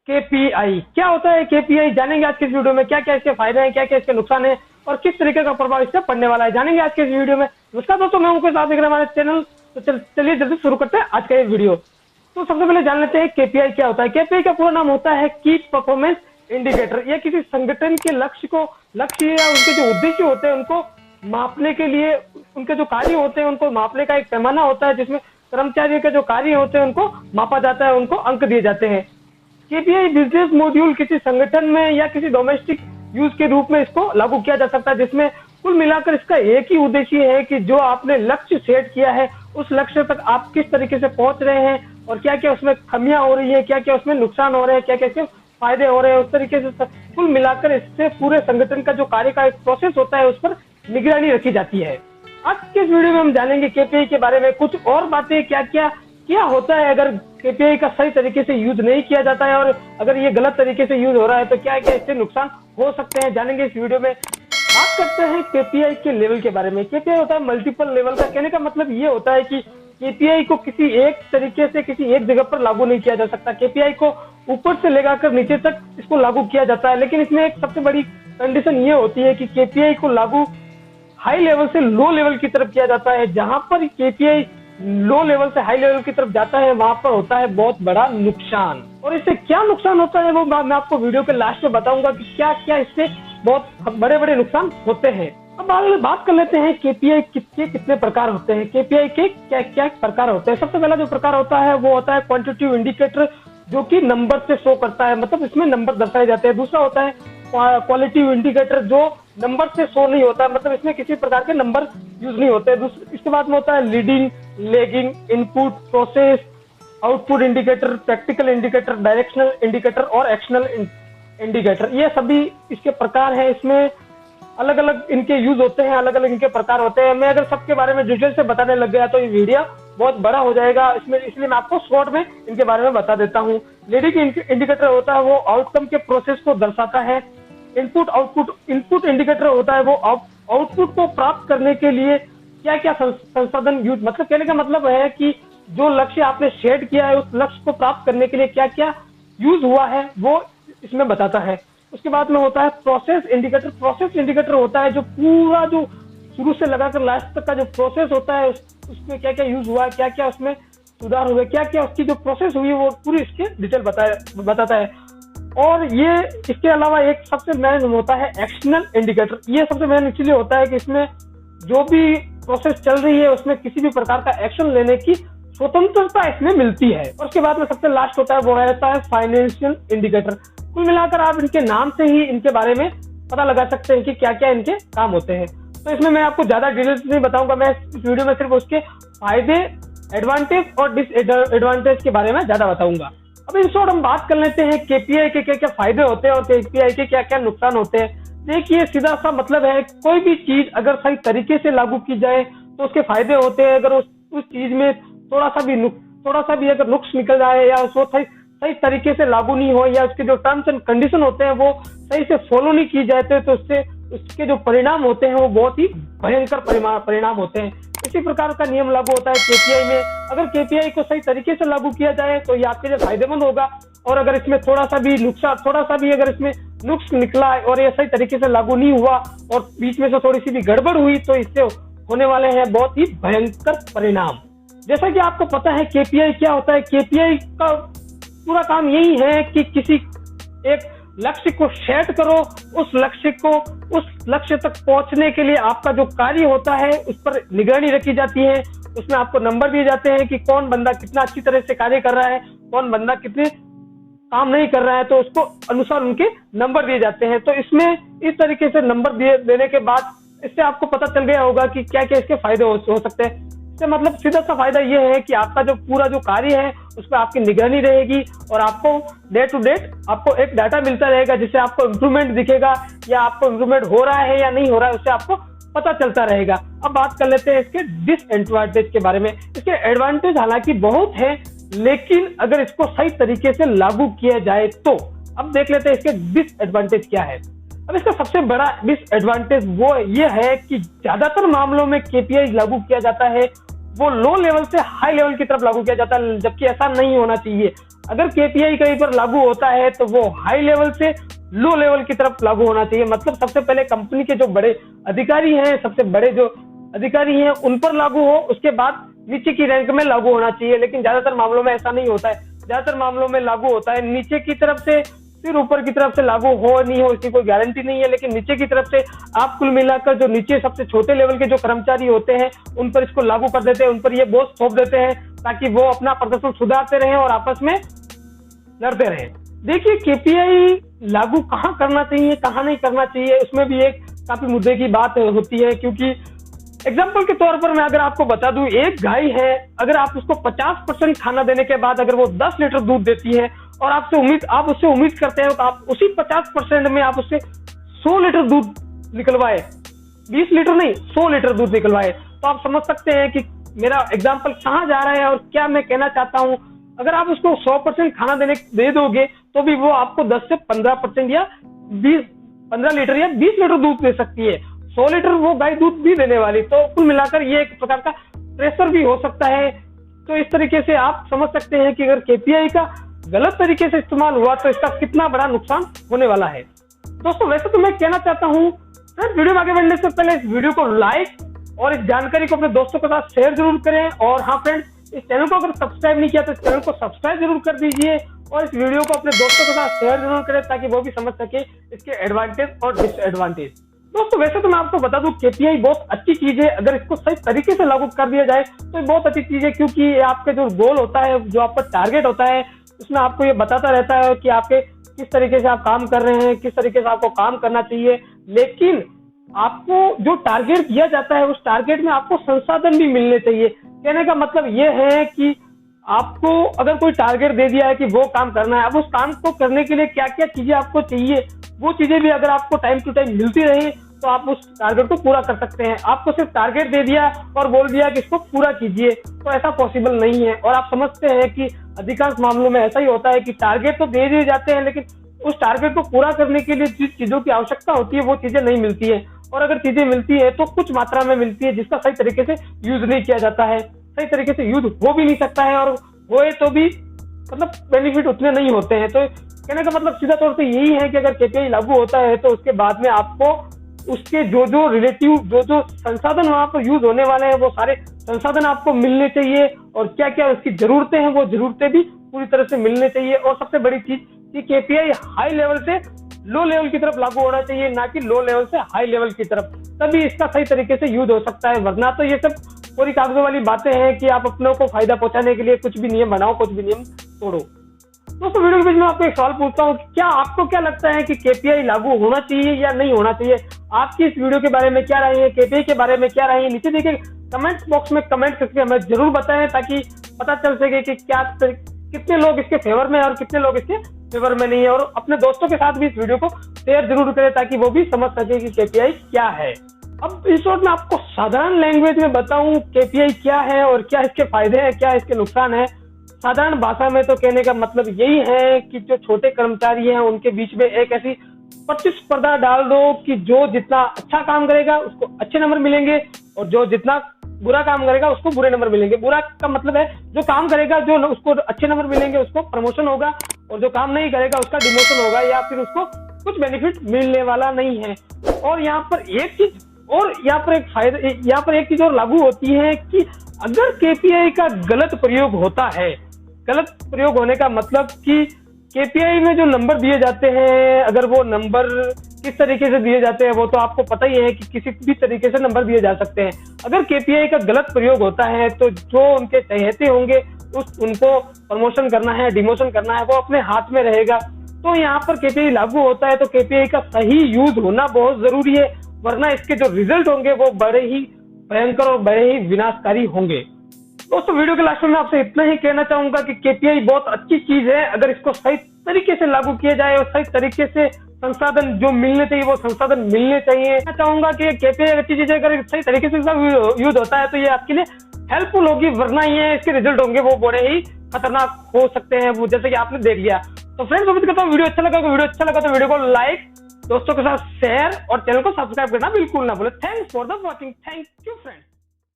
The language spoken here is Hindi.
केपीआई क्या होता है? केपीआई जानेंगे आज के इस वीडियो में। क्या क्या इसके फायदे हैं, क्या क्या इसके नुकसान है और किस तरीके का प्रभाव इससे पड़ने वाला है, जानेंगे आज के इस वीडियो में। नमस्कार दोस्तों, मैं उनके साथ देख रहे हैं हमारे चैनल। तो चलिए जल्दी शुरू करते हैं आज का ये वीडियो। तो सबसे पहले जान लेते हैं केपीआई क्या होता है। केपीआई का पूरा नाम होता है की परफॉर्मेंस इंडिकेटर। यह किसी संगठन के लक्ष्य या उनके जो उद्देश्य होते हैं उनको मापने के लिए, उनके जो कार्य होते हैं उनको मापने का एक पैमाना होता है, जिसमें कर्मचारियों के जो कार्य होते हैं उनको मापा जाता है, उनको अंक दिए जाते हैं। केपीआई बिजनेस मॉड्यूल किसी संगठन में या किसी डोमेस्टिक यूज के रूप में इसको लागू किया जा सकता है, जिसमें कुल मिलाकर इसका एक ही उद्देश्य है कि जो आपने लक्ष्य सेट किया है उस लक्ष्य तक आप किस तरीके से पहुंच रहे हैं और क्या क्या उसमें खामियां हो रही है, क्या क्या उसमें नुकसान हो रहे हैं, क्या क्या इसके फायदे हो रहे हैं। उस तरीके से कुल मिलाकर इससे पूरे संगठन का जो कार्य का एक प्रोसेस होता है उस पर निगरानी रखी जाती है। आज के इस वीडियो में हम जानेंगे केपीआई के बारे में कुछ और बातें, क्या होता है अगर केपीआई का सही तरीके से यूज नहीं किया जाता है, और अगर ये गलत तरीके से यूज हो रहा है तो क्या क्या इससे नुकसान हो सकते हैं, जानेंगे इस वीडियो में। बात करते हैं केपीआई के लेवल के बारे में। केपीआई होता है मल्टीपल लेवल का। कहने का मतलब ये होता है कि केपीआई को किसी एक तरीके से किसी एक जगह पर लागू नहीं किया जा सकता। केपीआई को ऊपर से लेकर नीचे तक इसको लागू किया जाता है, लेकिन इसमें एक सबसे बड़ी कंडीशन ये होती है कि केपीआई को लागू हाई लेवल से लो लेवल की तरफ किया जाता है। जहां पर केपीआई लो लेवल से हाई लेवल की तरफ जाता है वहां पर होता है बहुत बड़ा नुकसान। और इससे क्या नुकसान होता है वो मैं आपको वीडियो के लास्ट में बताऊंगा कि क्या क्या इससे बहुत बड़े बड़े नुकसान होते हैं। अब बात कर लेते हैं केपीआई कितने प्रकार होते हैं, केपीआई के क्या क्या प्रकार होते हैं। सबसे पहला जो प्रकार होता है वो होता है क्वांटिटेटिव इंडिकेटर, जो कि नंबर से शो करता है, मतलब इसमें नंबर दर्शाए जाते हैं। दूसरा होता है क्वालिटिव इंडिकेटर, जो नंबर से शो नहीं होता, मतलब इसमें किसी प्रकार के नंबर यूज नहीं होते। इसके बाद में होता है leading, lagging, input, process, output indicator, practical indicator, directional indicator और एक्शनल इंडिकेटर। ये सभी इसके प्रकार हैं। इसमें अलग अलग इनके यूज होते हैं, अलग अलग इनके प्रकार होते हैं। मैं अगर सबके बारे में डिटेल से बताने लग गया तो ये वीडियो बहुत बड़ा हो जाएगा, इसलिए मैं आपको शॉर्ट में इनके बारे में बता देता हूँ। लीडिंग इंडिकेटर होता है वो आउटकम के प्रोसेस को दर्शाता है। इनपुट इंडिकेटर होता है वो आउटपुट को प्राप्त करने के लिए क्या क्या संसाधन यूज, मतलब कहने का मतलब है कि जो लक्ष्य आपने सेट किया है उस लक्ष्य को प्राप्त करने के लिए क्या क्या यूज हुआ है वो इसमें बताता है। उसके बाद में होता है प्रोसेस इंडिकेटर। प्रोसेस इंडिकेटर होता है जो पूरा जो शुरू से लगाकर लास्ट तक का जो प्रोसेस होता है उसमें क्या क्या यूज हुआ है, क्या क्या उसमें सुधार हुए, क्या क्या उसकी जो प्रोसेस हुई है वो पूरी इसके डिटेल बताता है। और ये इसके अलावा एक सबसे मेन होता है एक्शनल इंडिकेटर। ये सबसे मेन इसलिए होता है कि इसमें जो भी प्रोसेस चल रही है उसमें किसी भी प्रकार का एक्शन लेने की स्वतंत्रता इसमें मिलती है। और उसके बाद में सबसे लास्ट होता है वो रहता है फाइनेंशियल इंडिकेटर। कुल मिलाकर आप इनके नाम से ही इनके बारे में पता लगा सकते हैं कि क्या क्या इनके काम होते हैं। तो इसमें मैं आपको ज्यादा डिटेल्स नहीं बताऊंगा, मैं इस वीडियो में सिर्फ उसके फायदे, एडवांटेज और डिसएडवांटेज के बारे में ज्यादा बताऊंगा। अब इन शॉर्ट हम बात कर लेते हैं केपीआई के क्या क्या फायदे होते हैं और केपीआई के क्या क्या नुकसान होते हैं। देखिए, सीधा सा मतलब है कोई भी चीज अगर सही तरीके से लागू की जाए तो उसके फायदे होते हैं। अगर उस चीज में थोड़ा सा भी अगर नुक्स निकल जाए या उसको सही तरीके से लागू नहीं हो या उसके जो टर्म्स एंड कंडीशन होते हैं वो सही से फॉलो नहीं की जाते तो उसके जो परिणाम होते हैं वो बहुत ही भयंकर परिणाम होते हैं। इसी प्रकार का नियम लागू होता है केपीआई में। अगर केपीआई को सही तरीके से लागू किया जाए तो ये आपके लिए फायदेमंद होगा, और अगर इसमें थोड़ा सा भी अगर इसमें नुक्स निकला और ये सही तरीके से लागू नहीं हुआ और बीच में से थोड़ी सी भी गड़बड़ हुई तो इससे होने वाले हैं बहुत ही भयंकर परिणाम। जैसा कि आपको पता है केपीआई क्या होता है। केपीआई का पूरा काम यही है कि किसी एक लक्ष्य को सेट करो, उस लक्ष्य तक पहुंचने के लिए आपका जो कार्य होता है उस पर निगरानी रखी जाती है। उसमें आपको नंबर दिए जाते हैं कि कौन बंदा कितना अच्छी तरह से कार्य कर रहा है, कौन बंदा कितने काम नहीं कर रहा है, तो उसको अनुसार उनके नंबर दिए जाते हैं। तो इसमें इस तरीके से नंबर देने के बाद इससे आपको पता चल गया होगा कि क्या क्या इसके फायदे हो सकते हैं। इससे मतलब सीधा सा फायदा ये है कि आपका जो पूरा जो कार्य है उस पर आपकी निगरानी रहेगी और आपको डे टू डेट आपको एक डाटा मिलता रहेगा जिससे आपको इम्प्रूवमेंट दिखेगा, या आपको इम्प्रूवमेंट हो रहा है या नहीं हो रहा है उससे आपको पता चलता रहेगा। अब बात कर लेते हैं इसके डिसएडवांटेज के बारे में। इसके एडवांटेज हालांकि बहुत है, लेकिन अगर इसको सही तरीके से लागू किया जाए तो। अब देख लेते हैं इसके डिसएडवांटेज क्या है। अब इसका सबसे बड़ा डिसएडवांटेज वो ये है कि ज्यादातर मामलों में केपीआई लागू किया जाता है वो लो लेवल से हाई लेवल की तरफ लागू किया जाता है, जबकि ऐसा नहीं होना चाहिए। अगर केपीआई कहीं पर लागू होता है तो वो हाई लेवल से लो लेवल की तरफ लागू होना चाहिए। मतलब सबसे पहले कंपनी के जो बड़े अधिकारी हैं, सबसे बड़े जो अधिकारी हैं उन पर लागू हो, उसके बाद नीचे की रैंक में लागू होना चाहिए। लेकिन ज्यादातर मामलों में ऐसा नहीं होता है, ज्यादातर मामलों में लागू होता है नीचे की तरफ से, फिर ऊपर की तरफ से लागू हो नहीं हो इसकी कोई गारंटी नहीं है। लेकिन नीचे की तरफ से आप कुल मिलाकर जो नीचे सबसे छोटे लेवल के जो कर्मचारी होते हैं उन पर इसको लागू कर देते हैं, उन पर ये बोझ सौंप देते हैं ताकि वो अपना प्रदर्शन सुधारते रहें और आपस में लड़ते रहें। देखिए, केपीआई लागू कहाँ करना चाहिए, कहाँ नहीं करना चाहिए, उसमें भी एक काफी मुद्दे की बात होती है। क्योंकि एग्जाम्पल के तौर पर मैं अगर आपको बता दूं, एक गाय है, अगर आप उसको 50% खाना देने के बाद अगर वो 10 लीटर दूध देती है और आप उससे उम्मीद करते हैं तो आप उसी 50% में आप उससे 100 लीटर दूध निकलवाए, 20 लीटर नहीं 100 लीटर दूध निकलवाए, तो आप समझ सकते हैं कि मेरा एग्जाम्पल कहाँ जा रहा है और क्या मैं कहना चाहता हूँ। अगर आप उसको 100% खाना दे दोगे तो भी वो आपको 10 से 15% या 15 लीटर या 20 लीटर दूध दे सकती है। 100 लीटर वो गाय दूध भी देने वाली, तो कुल मिलाकर ये एक प्रकार का प्रेशर भी हो सकता है। तो इस तरीके से आप समझ सकते हैं कि अगर केपीआई का गलत तरीके से इस्तेमाल हुआ तो इसका कितना बड़ा नुकसान होने वाला है। दोस्तों, वैसे तो मैं कहना चाहता हूँ फ्रेंड्स, वीडियो में आगे बढ़ने से पहले इस वीडियो को लाइक और इस जानकारी को अपने दोस्तों के साथ शेयर जरूर करें। और हाँ फ्रेंड्स, इस चैनल को अगर सब्सक्राइब नहीं किया तो इस चैनल को सब्सक्राइब जरूर कर दीजिए और इस वीडियो को अपने दोस्तों के साथ शेयर जरूर करें ताकि वो भी समझ सके इसके एडवांटेज और डिसएडवांटेज। दोस्तों, वैसे तो मैं आपको बता दूं, केपीआई बहुत अच्छी चीज है। अगर इसको सही तरीके से लागू कर दिया जाए तो ये बहुत अच्छी चीज है, क्योंकि आपके जो गोल होता है, जो आपका टारगेट होता है, उसमें आपको ये बताता रहता है कि आपके किस तरीके से आप काम कर रहे हैं, किस तरीके से आपको काम करना चाहिए। लेकिन आपको जो टारगेट दिया जाता है उस टारगेट में आपको संसाधन भी मिलने चाहिए। कहने का मतलब ये है कि आपको अगर कोई टारगेट दे दिया है कि वो काम करना है, अब उस काम को करने के लिए क्या क्या चीजें आपको चाहिए, वो चीजें भी अगर आपको टाइम टू टाइम मिलती रही तो आप उस टारगेट को पूरा कर सकते हैं। आपको सिर्फ टारगेट दे दिया और बोल दिया कि इसको पूरा कीजिए, तो ऐसा पॉसिबल नहीं है। और आप समझते हैं कि अधिकांश मामलों में ऐसा ही होता है कि टारगेट तो दे दिए जाते हैं, लेकिन उस टारगेट को पूरा करने के लिए जिस चीजों की आवश्यकता होती है वो चीजें नहीं मिलती है। और अगर चीजें मिलती है तो कुछ मात्रा में मिलती है जिसका सही तरीके से यूज नहीं किया जाता है, सही तरीके से यूज हो भी नहीं सकता है, और होए तो भी मतलब बेनिफिट उतने नहीं होते हैं। तो कहने का मतलब सीधा तौर पे यही है कि अगर केपीआई लागू होता है तो उसके बाद में आपको उसके जो रिलेटिव जो संसाधन वहां पर यूज होने वाले हैं वो सारे संसाधन आपको मिलने चाहिए, और क्या क्या उसकी जरूरतें हैं वो जरूरतें भी पूरी तरह से मिलने चाहिए। और सबसे बड़ी चीज कि केपीआई हाई लेवल से लो लेवल की तरफ लागू होना चाहिए, ना कि लो लेवल से हाई लेवल की तरफ, तभी इसका सही तरीके से यूज हो सकता है। वरना तो ये सब पूरी कागजों वाली बातें हैं कि आप अपनों को फायदा पहुंचाने के लिए कुछ भी नियम बनाओ, कुछ भी नियम तोड़ो। दोस्तों, वीडियो के बीच में आपको एक सवाल पूछता हूँ, क्या आपको क्या लगता है कि केपीआई लागू होना चाहिए या नहीं होना चाहिए? आपकी इस वीडियो के बारे में क्या राय है, केपीआई के बारे में क्या राय है, नीचे देखिए कमेंट बॉक्स में कमेंट करके हमें जरूर बताएं ताकि पता चल सके कि कितने लोग इसके फेवर में है और कितने लोग इसके फेवर में नहीं है। और अपने दोस्तों के साथ भी इस वीडियो को शेयर जरूर करें ताकि वो भी समझ सके कि केपीआई क्या है। अब इस वक्त मैं आपको साधारण लैंग्वेज में बताऊं केपीआई क्या है और क्या इसके फायदे हैं, क्या इसके नुकसान है। साधारण भाषा में तो कहने का मतलब यही है कि जो छोटे कर्मचारी हैं उनके बीच में एक ऐसी प्रतिस्पर्धा डाल दो कि जो जितना अच्छा काम करेगा उसको अच्छे नंबर मिलेंगे और जो जितना बुरा काम करेगा उसको बुरे नंबर मिलेंगे। बुरा का मतलब है जो काम करेगा जो उसको अच्छे नंबर मिलेंगे उसको प्रमोशन होगा, और जो काम नहीं करेगा उसका डिमोशन होगा या फिर उसको कुछ बेनिफिट मिलने वाला नहीं है। और यहाँ पर एक चीज और लागू होती है कि अगर केपीआई का गलत प्रयोग होता है, गलत प्रयोग होने का मतलब कि केपीआई में जो नंबर दिए जाते हैं, अगर वो नंबर किस तरीके से दिए जाते हैं वो तो आपको पता ही है कि किसी भी तरीके से नंबर दिए जा सकते हैं। अगर केपीआई का गलत प्रयोग होता है तो जो उनके चहेते होंगे उनको प्रमोशन करना है, डिमोशन करना है, वो अपने हाथ में रहेगा। तो यहाँ पर केपीआई लागू होता है तो केपीआई का सही यूज होना बहुत जरूरी है, वरना इसके जो रिजल्ट होंगे वो बड़े ही भयंकर और बड़े ही विनाशकारी होंगे। दोस्तों, वीडियो के लास्ट में मैं आपसे इतना ही कहना चाहूंगा कि केपीआई बहुत अच्छी चीज है। अगर इसको सही तरीके से लागू किया जाए और सही तरीके से संसाधन जो मिलने चाहिए वो संसाधन मिलने चाहिए। मैं चाहूंगा कि केपीआई अच्छी चीज है, अगर सही तरीके से यूज होता है तो ये आपके लिए हेल्पफुल होगी, वरना ये इसके रिजल्ट होंगे वो बड़े ही खतरनाक हो सकते हैं, वो जैसे कि आपने देख लिया। तो फ्रेंड्स, उम्मीद करता हूँ वीडियो अच्छा लगा तो वीडियो को लाइक, दोस्तों के साथ शेयर और चैनल को सब्सक्राइब करना बिल्कुल ना भूलें। Thanks for the watching. Thank you friends.